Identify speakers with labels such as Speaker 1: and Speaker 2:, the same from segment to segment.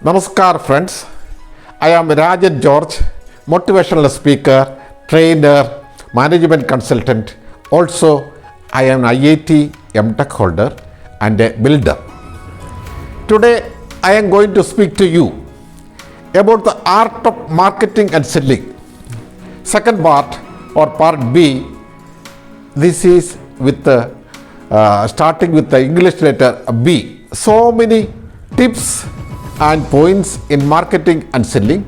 Speaker 1: Namaskar friends, I am Rajan George, motivational speaker, trainer, management consultant. Also, I am an IIT MTech holder and a builder. Today, I am going to speak to you about the art of marketing and selling. Second part or part B, this is with the starting with the English letter B. So many tips and points in marketing and selling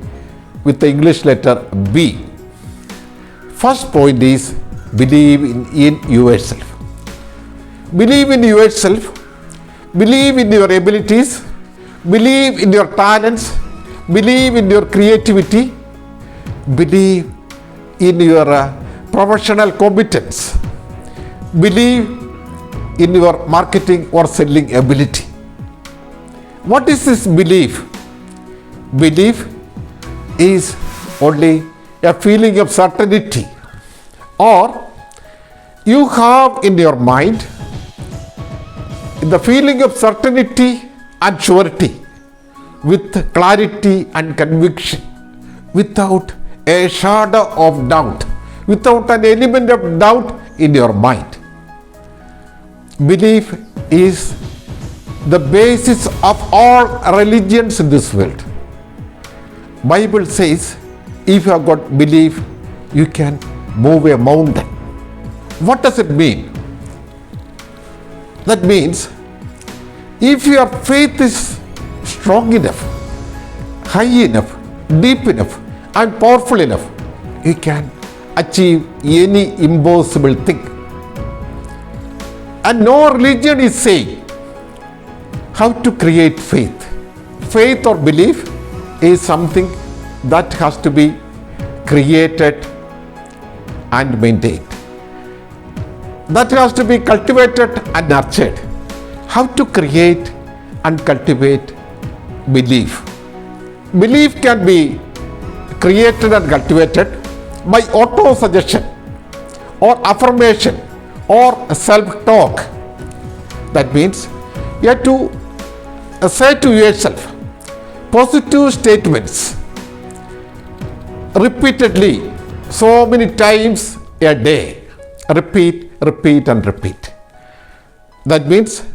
Speaker 1: with the English letter B. First point is believe in yourself. Believe in yourself, believe in your abilities, believe in your talents, believe in your creativity, believe in your professional competence, believe in your marketing or selling ability. What is this belief? Belief is only a feeling of certainty, or you have in your mind the feeling of certainty and surety with clarity and conviction, without a shadow of doubt, without an element of doubt in your mind. Belief is the basis of all religions in this world. Bible says if you have got belief, you can move a mountain. What does it mean? That means if your faith is strong enough, high enough, deep enough and powerful enough, you can achieve any impossible thing. And no religion is saying how to create faith. Faith or belief is something that has to be created and maintained. That has to be cultivated and nurtured. How to create and cultivate belief? Belief can be created and cultivated by auto-suggestion or affirmation or self-talk. That means you have to say to yourself positive statements repeatedly, so many times a day. Repeat, repeat and repeat. That means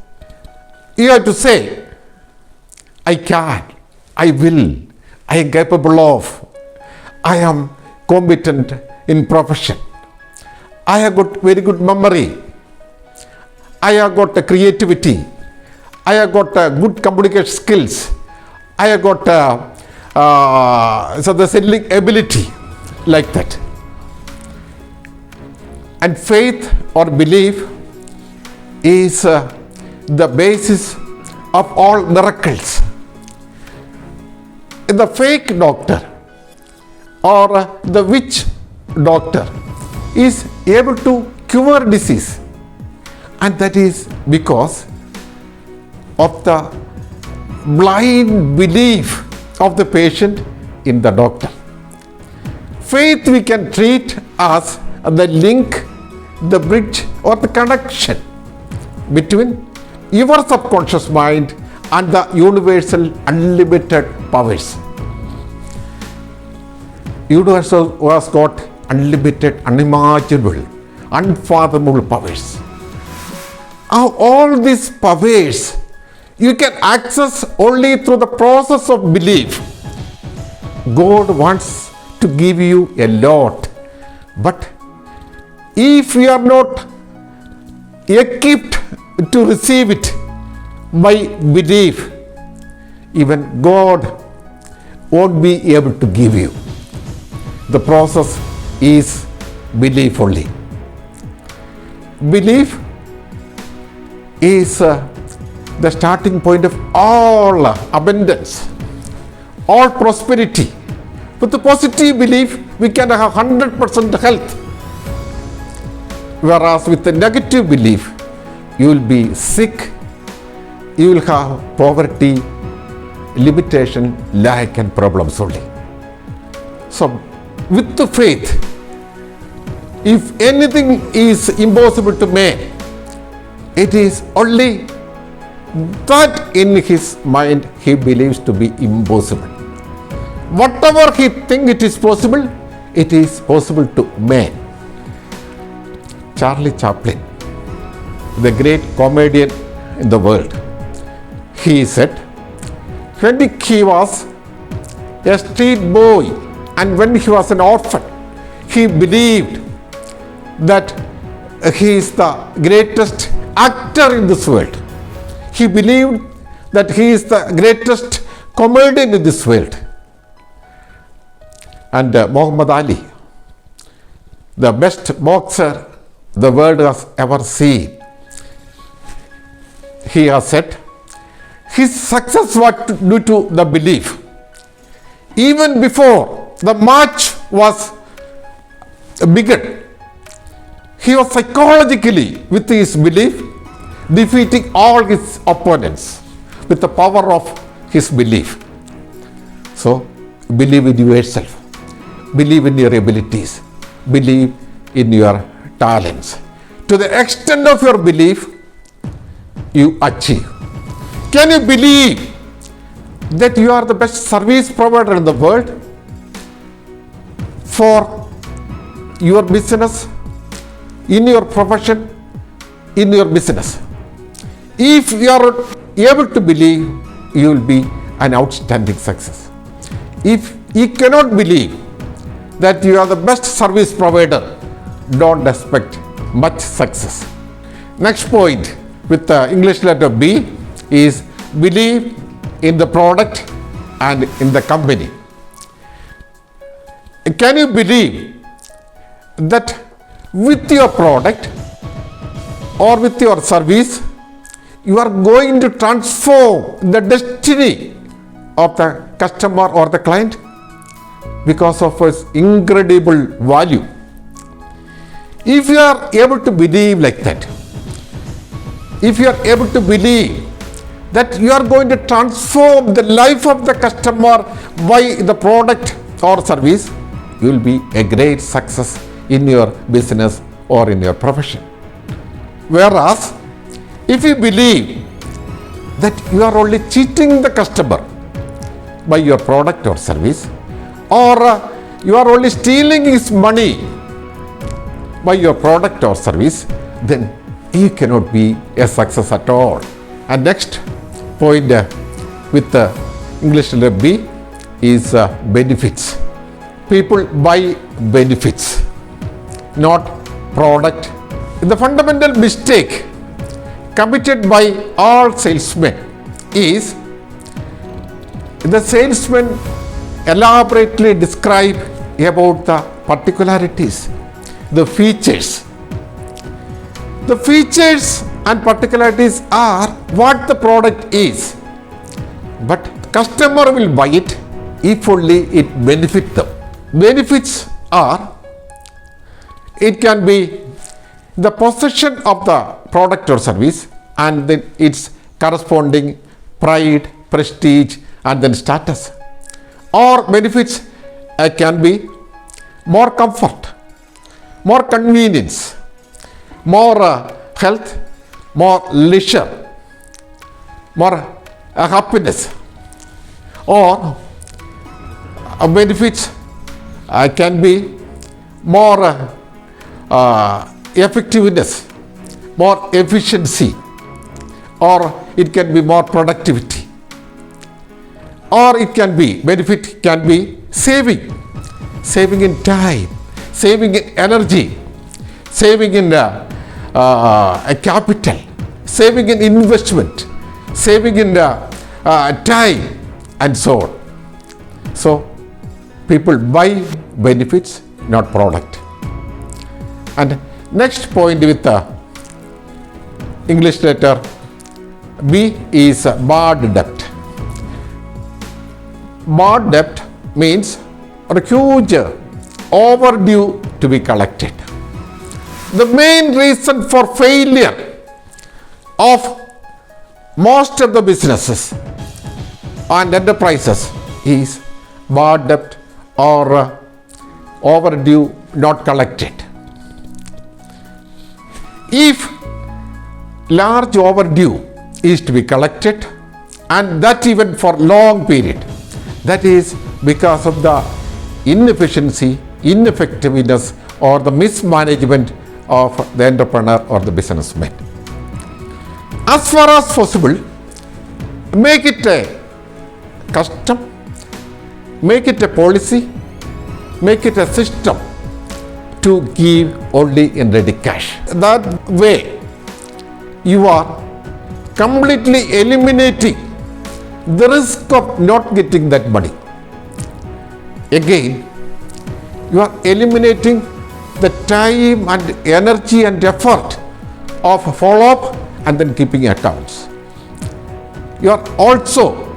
Speaker 1: you have to say, I can, I will, I am capable of, I am competent in profession, I have got very good memory, I have got creativity, I have got good communication skills, I have got the selling ability, like that. And faith or belief is the basis of all miracles. The fake doctor or the witch doctor is able to cure disease, and that is because of the blind belief of the patient in the doctor. Faith we can treat as the link, the bridge or the connection between your subconscious mind and the universal unlimited powers. Universe has got unlimited, unimaginable, unfathomable powers. All these powers you can access only through the process of belief. God wants to give you a lot, but if you are not equipped to receive it by belief, even God won't be able to give you. The process is belief only. Belief is the starting point of all abundance, all prosperity. With the positive belief, we can have 100% health. Whereas with the negative belief, you will be sick, you will have poverty, limitation, lack and problems only. So with the faith, if anything is impossible to man, it is only that in his mind he believes to be impossible. Whatever he thinks it is possible to man. Charlie Chaplin, the great comedian in the world, he said, when he was a street boy and when he was an orphan, he believed that he is the greatest actor in this world. He believed that he is the greatest comedian in this world. And Muhammad Ali, the best boxer the world has ever seen, he has said, his success was due to the belief. Even before the match was begun, he was psychologically, with his belief, defeating all his opponents with the power of his belief. So, believe in yourself, believe in your abilities, believe in your talents. To the extent of your belief, you achieve. Can you believe that you are the best service provider in the world for your business, in your profession, in your business? If you are able to believe, you will be an outstanding success. If you cannot believe that you are the best service provider, don't expect much success. Next point with the English letter B is believe in the product and in the company. Can you believe that with your product or with your service, you are going to transform the destiny of the customer or the client because of its incredible value? If you are able to believe like that, if you are able to believe that you are going to transform the life of the customer by the product or service, you will be a great success in your business or in your profession. Whereas, if you believe that you are only cheating the customer by your product or service, or you are only stealing his money by your product or service, then you cannot be a success at all. And next point with the English letter B is benefits. People buy benefits, not product. The fundamental mistake committed by all salesmen is the salesman elaborately describe about the particularities, the features. The features and particularities are what the product is, but customer will buy it if only it benefits them. Benefits are, it can be the possession of the product or service and then its corresponding pride, prestige and then status. Or benefits can be more comfort, more convenience, more health, more leisure, more happiness. Or benefits can be more effectiveness, more efficiency, or it can be more productivity. Or it can be, benefit can be saving in time, saving in energy, saving in a capital, saving in investment, saving in time, and so on. So, people buy benefits, not product. And next point with the English letter B is bad debt. Bad debt means a huge overdue to be collected. The main reason for failure of most of the businesses and enterprises is bad debt or overdue not collected. If large overdue is to be collected, and that even for long period. That is because of the inefficiency, ineffectiveness, or the mismanagement of the entrepreneur or the businessman. As far as possible, make it a custom, make it a policy, make it a system to give only in ready cash. That way, you are completely eliminating the risk of not getting that money. Again, you are eliminating the time and energy and effort of follow-up and then keeping accounts. You are also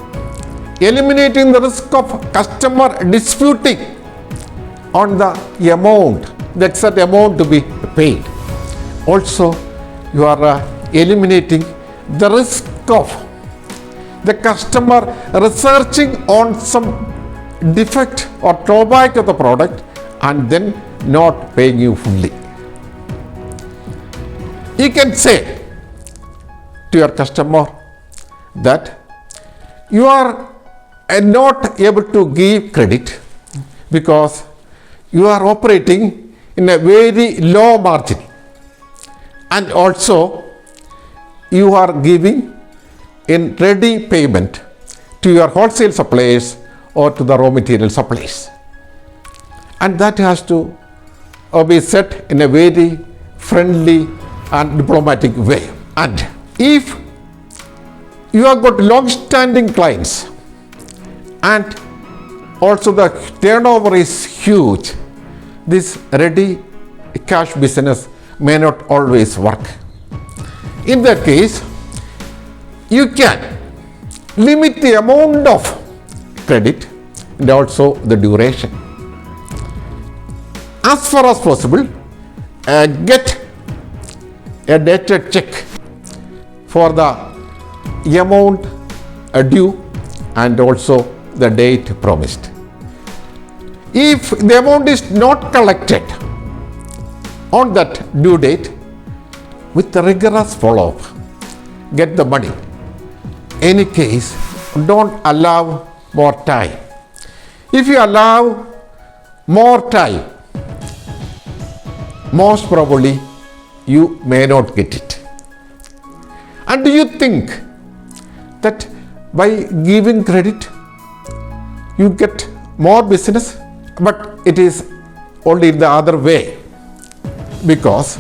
Speaker 1: eliminating the risk of customer disputing on the amount, the exact amount to be paid. Also, you are eliminating the risk of the customer researching on some defect or drawback of the product and then not paying you fully. You can say to your customer that you are not able to give credit because you are operating in a very low margin, and also you are giving in ready payment to your wholesale suppliers or to the raw material suppliers, and that has to be said in a very friendly and diplomatic way. And if you have got long-standing clients and also the turnover is huge, this ready cash business may not always work. In that case, you can limit the amount of credit and also the duration. As far as possible, get a dated check for the amount due and also the date promised. If the amount is not collected on that due date, with the rigorous follow-up, get the money. Any case, don't allow more time. If you allow more time, most probably you may not get it. And do you think that by giving credit you get more business? But it is only the other way, because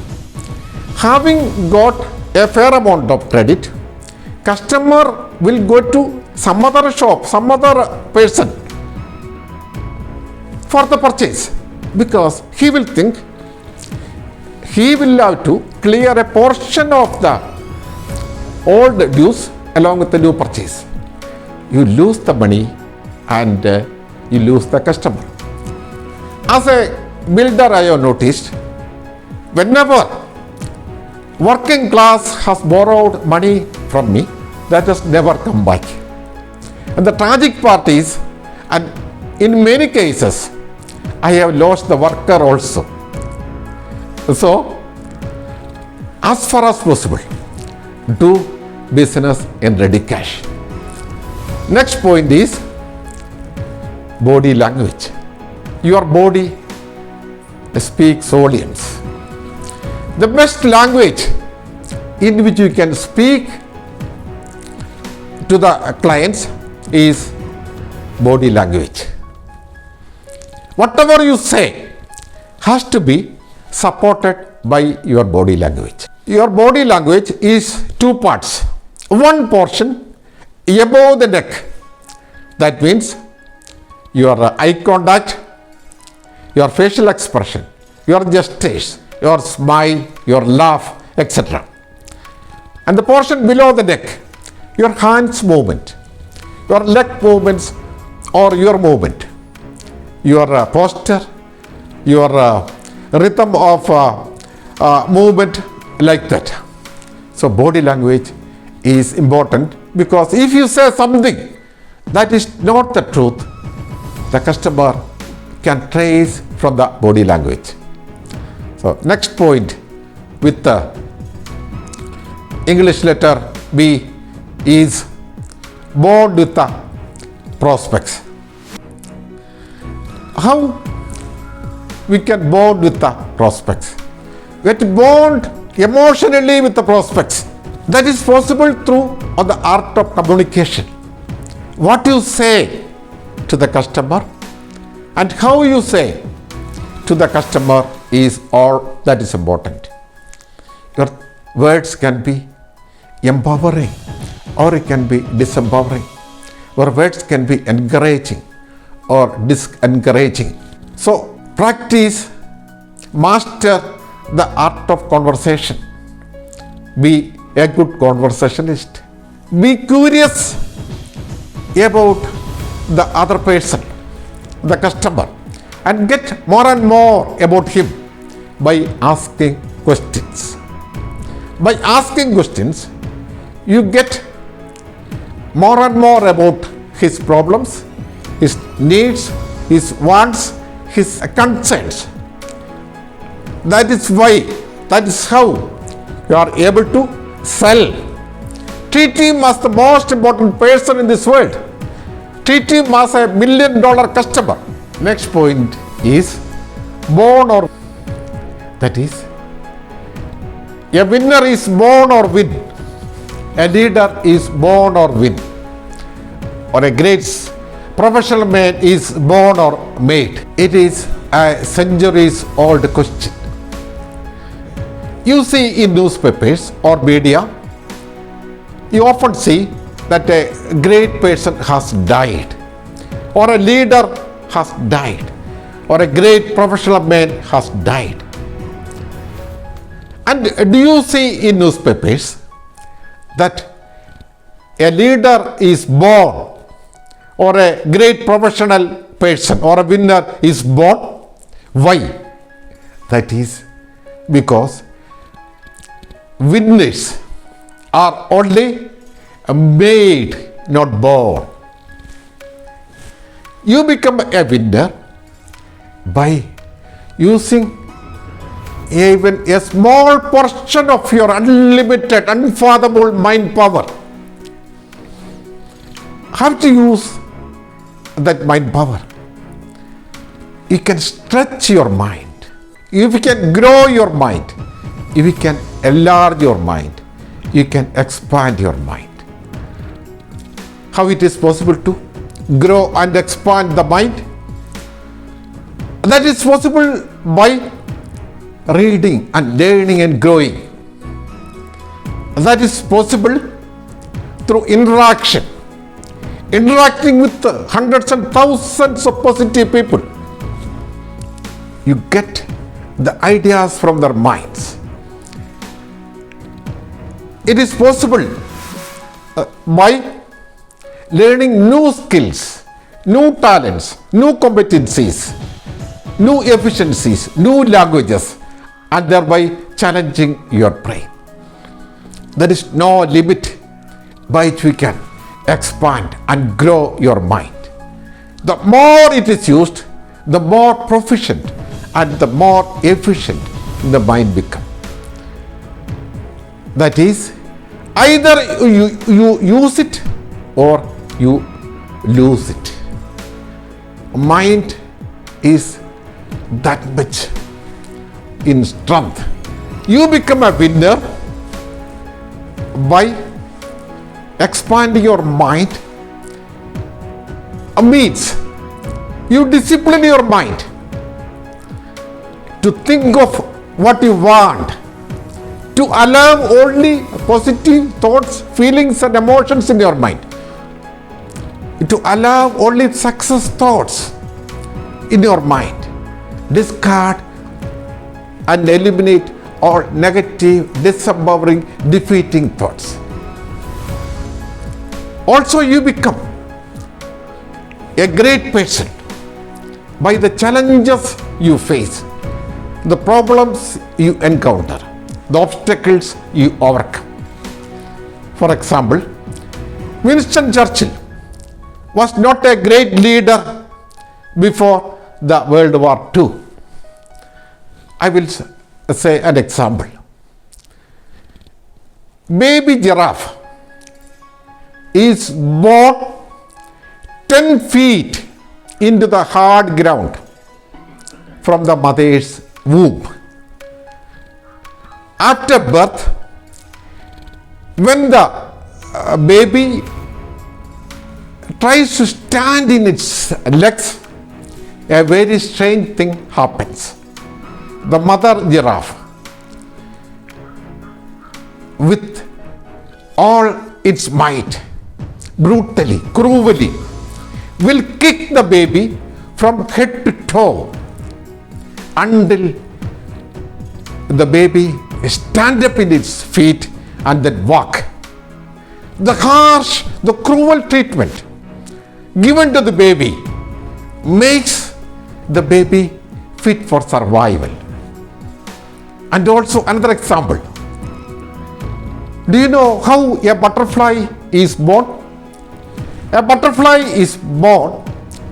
Speaker 1: having got a fair amount of credit, customer will go to some other shop, some other person for the purchase, because he will think he will have to clear a portion of the old dues along with the new purchase. You lose the money and you lose the customer. As a builder, I have noticed, whenever working class has borrowed money from me, that has never come back. And the tragic part is, and in many cases, I have lost the worker also. So, as far as possible, do business in ready cash. Next point is body language. Your body speaks volumes. The best language in which you can speak to the clients is body language. Whatever you say has to be supported by your body language. Your body language is two parts. One portion above the neck, that means your eye contact, your facial expression, your gestures, your smile, your laugh, etc. And the portion below the neck, your hands movement, your leg movements or your movement, your posture, your rhythm of movement, like that. So body language is important, because if you say something that is not the truth, the customer can trace from the body language. So next point with the English letter B, is born with the prospects. How we can bond with the prospects? We have to bond emotionally with the prospects. That is possible through the art of communication. What you say to the customer and how you say to the customer is all that is important. Your words can be empowering or it can be disempowering. Your words can be encouraging or discouraging. So practice, master the art of conversation. Be a good conversationalist. Be curious about the other person, the customer, and get more and more about him by asking questions. By asking questions, you get more and more about his problems, his needs, his wants, his concerns. That is why, that is how you are able to sell. Treat him as the most important person in this world. Treat him as $1 million customer. Next point is born or, that is, a winner is born or win. A leader is born or win. Or a great professional man is born or made. It is a centuries old question. You see in newspapers or media, you often see that a great person has died, or a leader has died, or a great professional man has died. And do you see in newspapers that a leader is born, or a great professional person or a winner is born? Why? That is because winners are only made, not born. You become a winner by using even a small portion of your unlimited, unfathomable mind power. How to use that mind power? You can stretch your mind. If you can grow your mind, if you can enlarge your mind, you can expand your mind. How it is possible to grow and expand the mind? That is possible by reading and learning and growing. That is possible through interaction. Interacting with hundreds and thousands of positive people. You get the ideas from their minds. It is possible by learning new skills, new talents, new competencies, new efficiencies, new languages, and thereby challenging your brain. There is no limit by which we can expand and grow your mind. The more it is used, the more proficient and the more efficient the mind becomes. That is, either you use it or you lose it. Mind is that much in strength. You become a winner by expanding your mind. Means you discipline your mind to think of what you want, to allow only positive thoughts, feelings and emotions in your mind, to allow only success thoughts in your mind. Discard and eliminate all negative, disempowering, defeating thoughts. Also, you become a great person by the challenges you face, the problems you encounter, the obstacles you overcome. For example, Winston Churchill was not a great leader before the World War II. I will say an example. Baby giraffe is born 10 feet into the hard ground from the mother's womb. After birth, when the baby tries to stand in its legs, a very strange thing happens. The mother giraffe, with all its might, brutally, cruelly, will kick the baby from head to toe until the baby stand up in its feet and then walk. The harsh, the cruel treatment given to the baby makes the baby fit for survival. And also another example. Do you know how a butterfly is born? A butterfly is born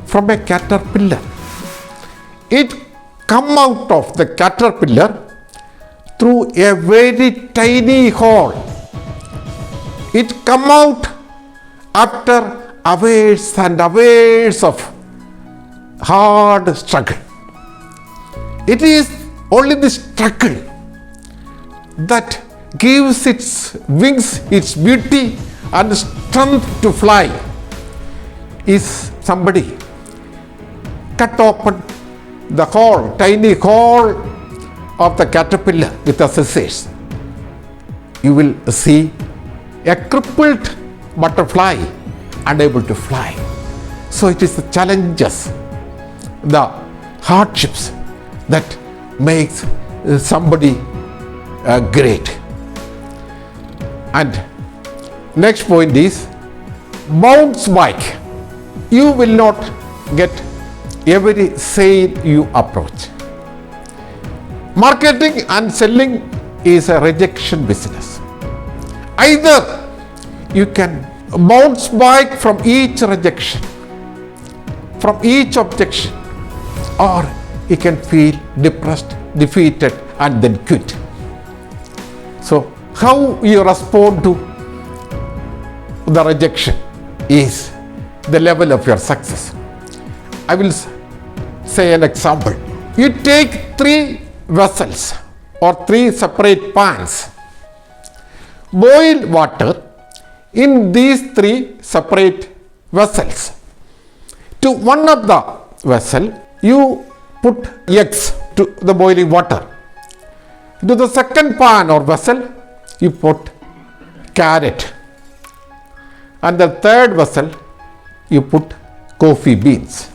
Speaker 1: from a caterpillar. It comes out of the caterpillar through a very tiny hole. It comes out after hours and hours of hard struggle. It is only the struggle that gives its wings its beauty and strength to fly. Is somebody cut open the hole, tiny hole of the caterpillar with the scissors, you will see a crippled butterfly unable to fly. So it is the challenges, the hardships that makes somebody great. And next point is bounce back. You will not get every sale you approach. Marketing and selling is a rejection business. Either you can bounce back from each rejection, from each objection, or you can feel depressed, defeated, and then quit. So, how you respond to the rejection is the level of your success. I will say an example. You take 3 vessels or 3 separate pans. Boil water in these 3 separate vessels. To one of the vessel, you put eggs to the boiling water. To the second pan or vessel, you put carrot. And the third vessel, you put coffee beans.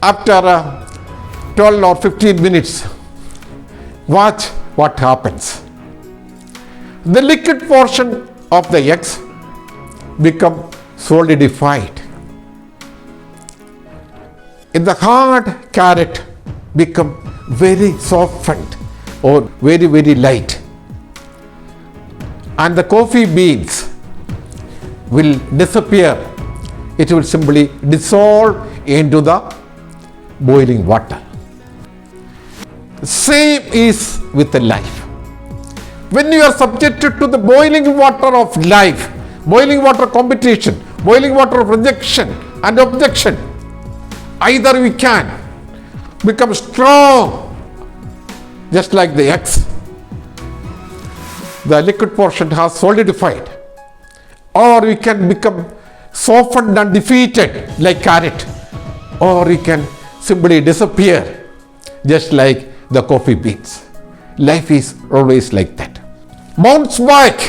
Speaker 1: After 12 or 15 minutes, watch what happens. The liquid portion of the eggs become solidified. In the hard carrot become very softened or very, very light. And the coffee beans will disappear. It will simply dissolve into the boiling water. Same is with the life. When you are subjected to the boiling water of life, boiling water competition, boiling water of rejection and objection, either we can become strong just like the eggs, the liquid portion has solidified, or we can become softened and defeated like carrot, or we can simply disappear just like the coffee beans. Life is always like that. Bounce back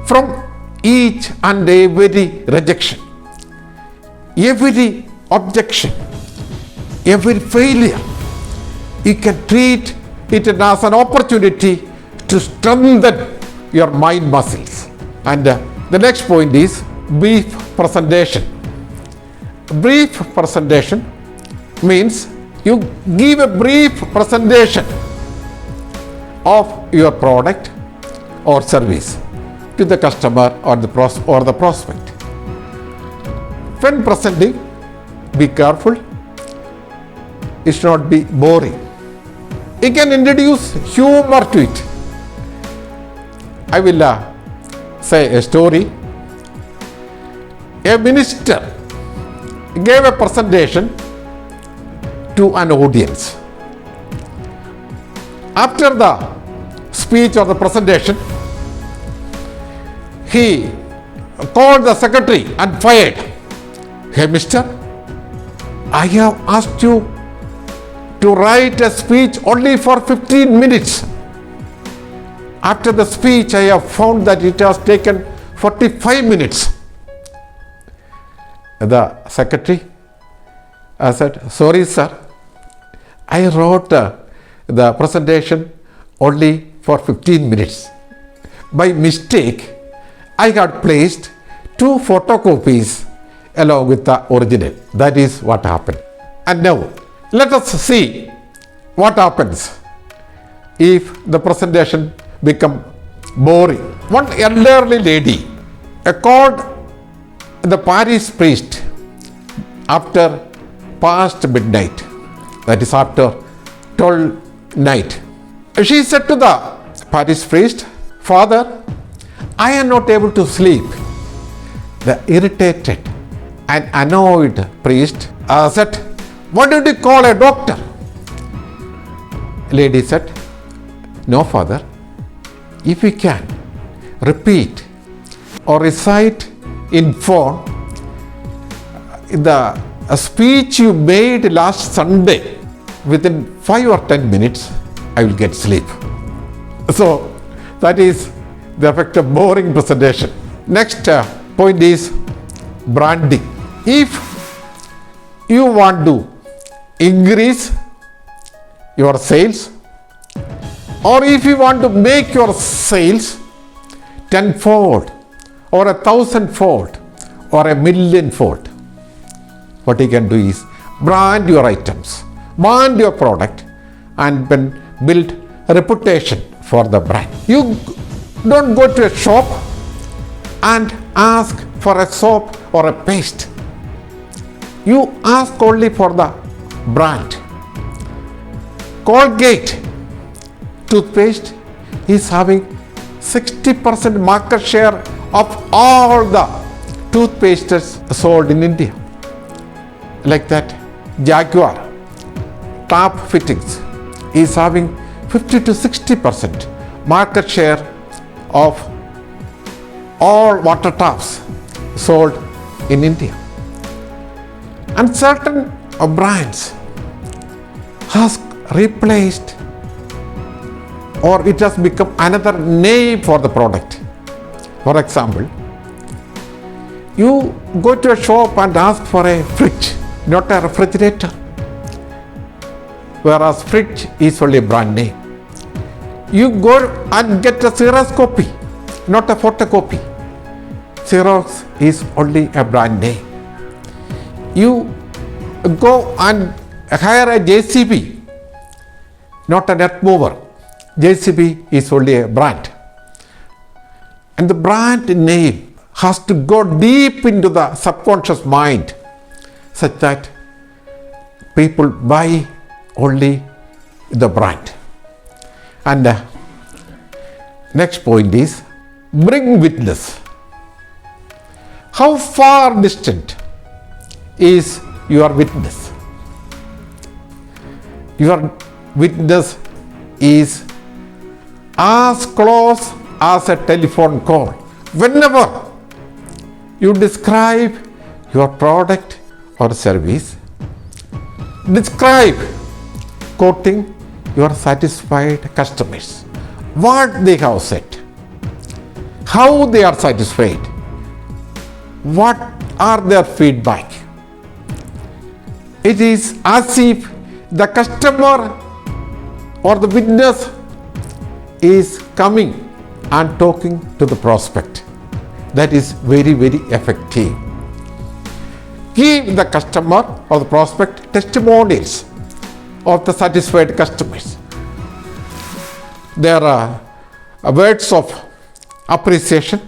Speaker 1: from each and every rejection, every objection, every failure. You can treat it as an opportunity to strengthen your mind muscles. And the next point is brief presentation. Brief presentation means you give a brief presentation of your product or service to the customer or the prospect. When presenting, be careful. It should not be boring. You can introduce humor to it. I will say a story. A minister gave a presentation to an audience. After the speech or the presentation, he called the secretary and fired. Hey, mister, I have asked you to write a speech only for 15 minutes. After the speech, I have found that it has taken 45 minutes. The secretary said, sorry sir, I wrote the presentation only for 15 minutes. By mistake, I had placed 2 photocopies along with the original. That is what happened. And now, let us see what happens if the presentation become boring. One elderly lady called the parish priest after past midnight, that is after 12 night. She said to the parish priest, Father, I am not able to sleep. The irritated and annoyed priest said, why did you call a doctor? Lady said, no father, if you can repeat or recite in phone the speech you made last Sunday within 5 or 10 minutes, I will get sleep. So that is the effect of boring presentation. Next point is branding. If you want to increase your sales, or if you want to make your sales tenfold or 1,000-fold or 1,000,000-fold, what you can do is brand your items, brand your product, and then build a reputation for the brand. You don't go to a shop and ask for a soap or a paste. You ask only for the brand. Colgate toothpaste is having 60% market share of all the toothpastes sold in India. Like that, Jaguar tap fittings is having 50 to 60% market share of all water taps sold in India. And certain brands has replaced, or it has become another name for the product. For example, you go to a shop and ask for a fridge, not a refrigerator, whereas fridge is only a brand name. You go and get a Xerox copy, not a photocopy. Xerox is only a brand name. You go and hire a JCB, not a net mover. JCB is only a brand. And the brand name has to go deep into the subconscious mind such that people buy only the brand. And next point is bring witness. How far distant is your witness? Your witness is as close as a telephone call. Whenever you describe your product or service, describe quoting your satisfied customers, what they have said, how they are satisfied, what are their feedback. It is as if the customer or the witness is coming and talking to the prospect. That is very, very effective. Give the customer or the prospect testimonials of the satisfied customers. There are words of appreciation,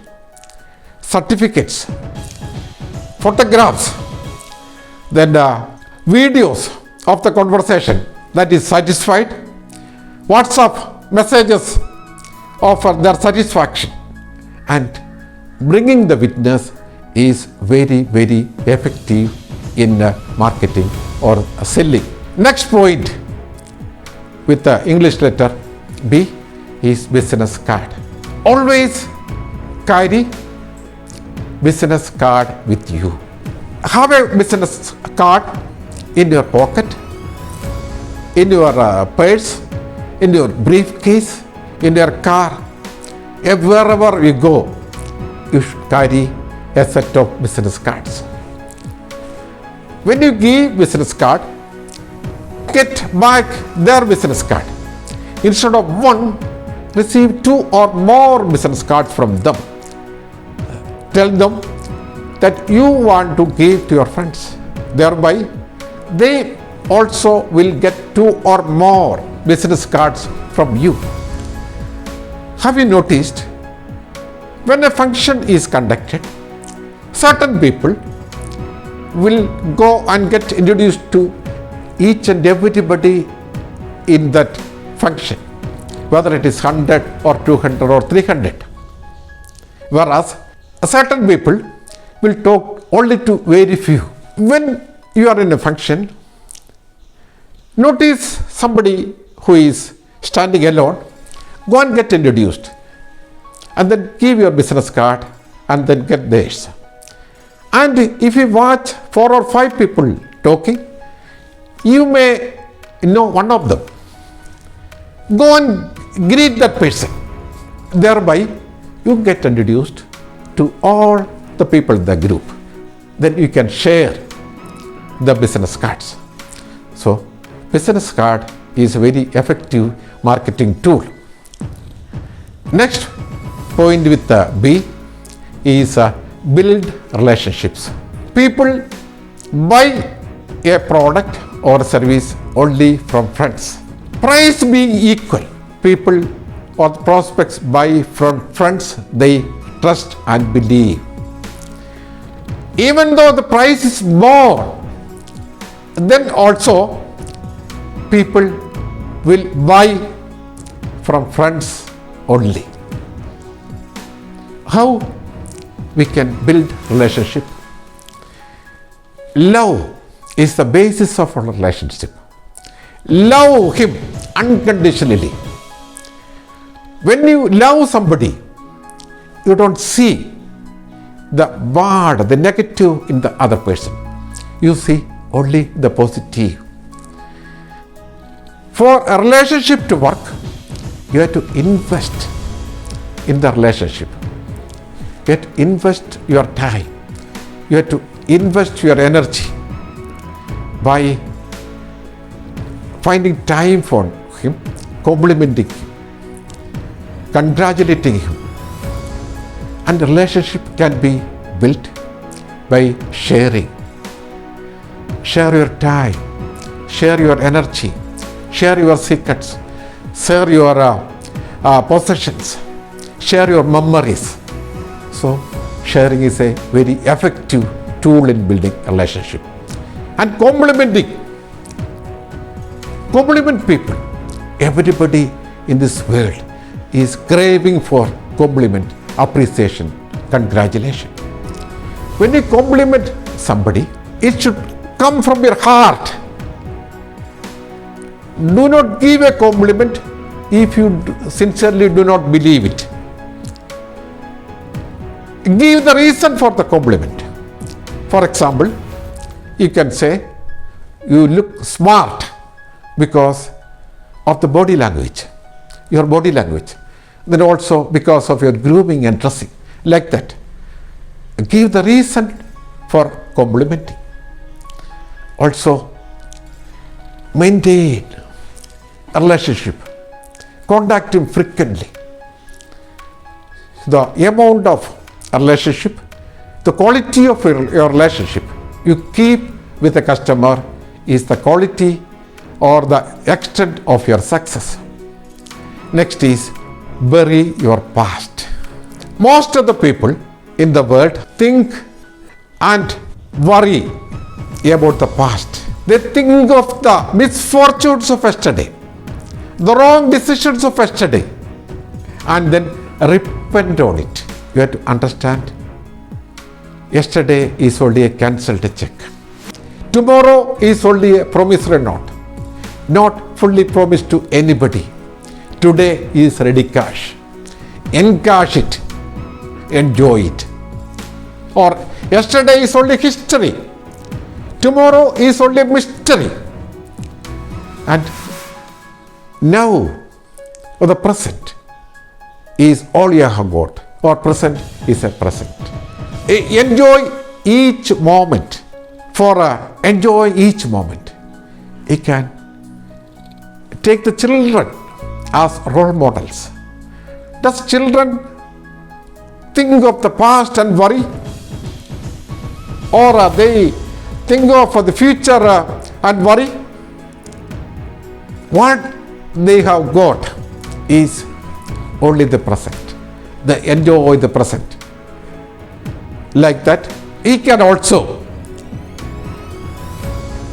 Speaker 1: certificates, photographs, then videos of the conversation that is satisfied, WhatsApp messages of their satisfaction, and bringing the witness is very, very effective in marketing or selling. Next point with the English letter B is business card. Always carry business card with you. Have a business card in your pocket, in your purse, in your briefcase, in your car. Wherever you go, you should carry a set of business cards. When you give business card, get back their business card. Instead of one, receive 2 or more business cards from them. Tell them that you want to give to your friends. Thereby, they also will get 2 or more business cards from you. Have you noticed, when a function is conducted, certain people will go and get introduced to each and everybody in that function, whether it is 100 or 200 or 300. Whereas certain people will talk only to very few. When you are in a function, notice somebody who is standing alone, go and get introduced, and then give your business card and then get theirs. And if you watch 4 or 5 people talking, you may know one of them. Go and greet that person. Thereby, you get introduced to all the people in the group. Then you can share the business cards. So, business card is a very effective marketing tool. Next point with the B is build relationships. People buy a product or service only from friends. Price being equal, people or prospects buy from friends they trust and believe. Even though the price is more, then also people will buy from friends only. How we can build relationship? Love is the basis of a relationship. Love him unconditionally. When you love somebody, you don't see the bad, the negative in the other person. You see only the positive. For a relationship to work, you have to invest in the relationship. You have to invest your time. You have to invest your energy by finding time for him, complimenting him, congratulating him. And the relationship can be built by sharing. Share your time, share your energy, share your secrets, share your possessions, share your memories. So, sharing is a very effective tool in building a relationship. And compliment people. Everybody in this world is craving for compliment, appreciation, congratulation. When you compliment somebody, it should come from your heart. Do not give a compliment if you sincerely do not believe it. Give the reason for the compliment. For example, you can say, you look smart because of the body language, your body language. Then also because of your grooming and dressing, like that. Give the reason for complimenting. Also, maintain a relationship. Contact him frequently. The amount of a relationship, the quality of your relationship you keep with a customer is the quality or the extent of your success. Next is bury your past. Most of the people in the world think and worry about the past. They think of the misfortunes of yesterday, the wrong decisions of yesterday, and then repent on it. You have to understand Yesterday is only a cancelled check. Tomorrow is only a promissory note, not fully promised to anybody. Today is ready cash. Encash it, enjoy it. Or yesterday is only history. Tomorrow is only a mystery. And now, the present is all you have got, or present is a present. Enjoy each moment. Enjoy each moment, you can take the children as role models. Does children think of the past and worry? Or they think of the future and worry? What they have got is only the present. They enjoy the present. Like that, he can also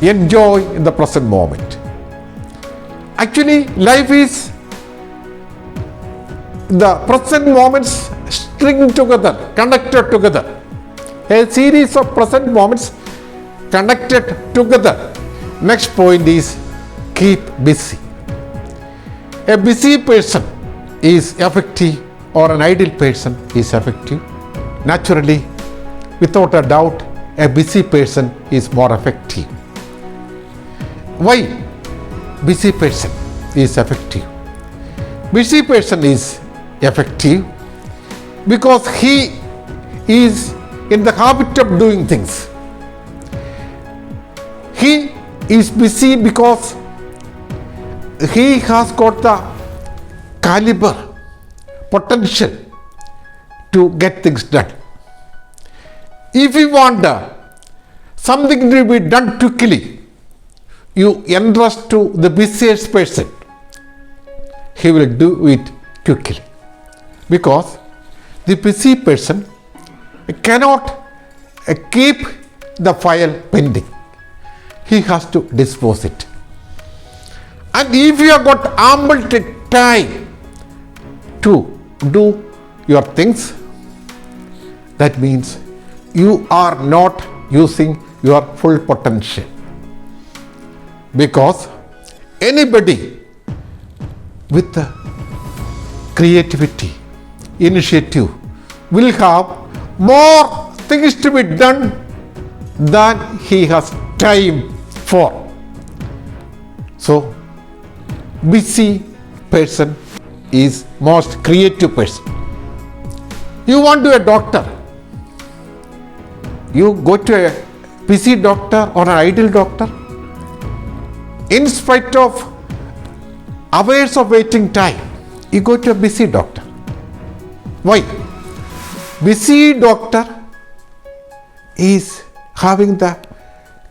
Speaker 1: enjoy the present moment. Actually, life is the present moments string together, connected together. A series of present moments connected together. Next point is keep busy. A busy person is effective, or an idle person is effective. Naturally, without a doubt, a busy person is more effective. Why busy person is effective? Busy person is effective because he is in the habit of doing things. He is busy because he has got the caliber, potential to get things done. If you want something to be done quickly, you entrust to the busiest person. He will do it quickly, because the busy person cannot keep the file pending. He has to dispose it. And if you have got ample time to do your things, that means you are not using your full potential. Because anybody with creativity, initiative will have more things to be done than he has time for. So, busy person is most creative person. You want to be a doctor, you go to a busy doctor or an idle doctor. In spite of hours of waiting time, you go to a busy doctor. Why? Busy doctor is having the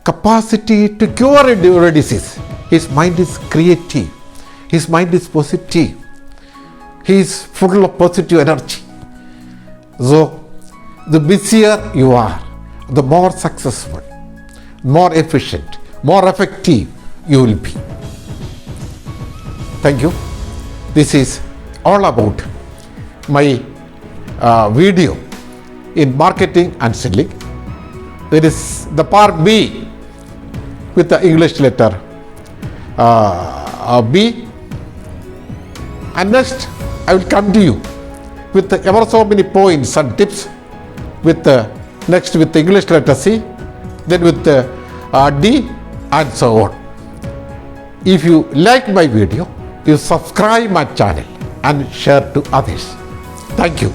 Speaker 1: capacity to cure a disease. His mind is creative. His mind is positive. He is full of positive energy. So, the busier you are, the more successful, more efficient, more effective you will be. Thank you. This is all about my video in marketing and selling. There is the part B with the English letter B, and next I will come to you with ever so many points and tips with next with the English letter C, then with the D, and so on. If you like my video, you subscribe my channel and share to others. Thank you.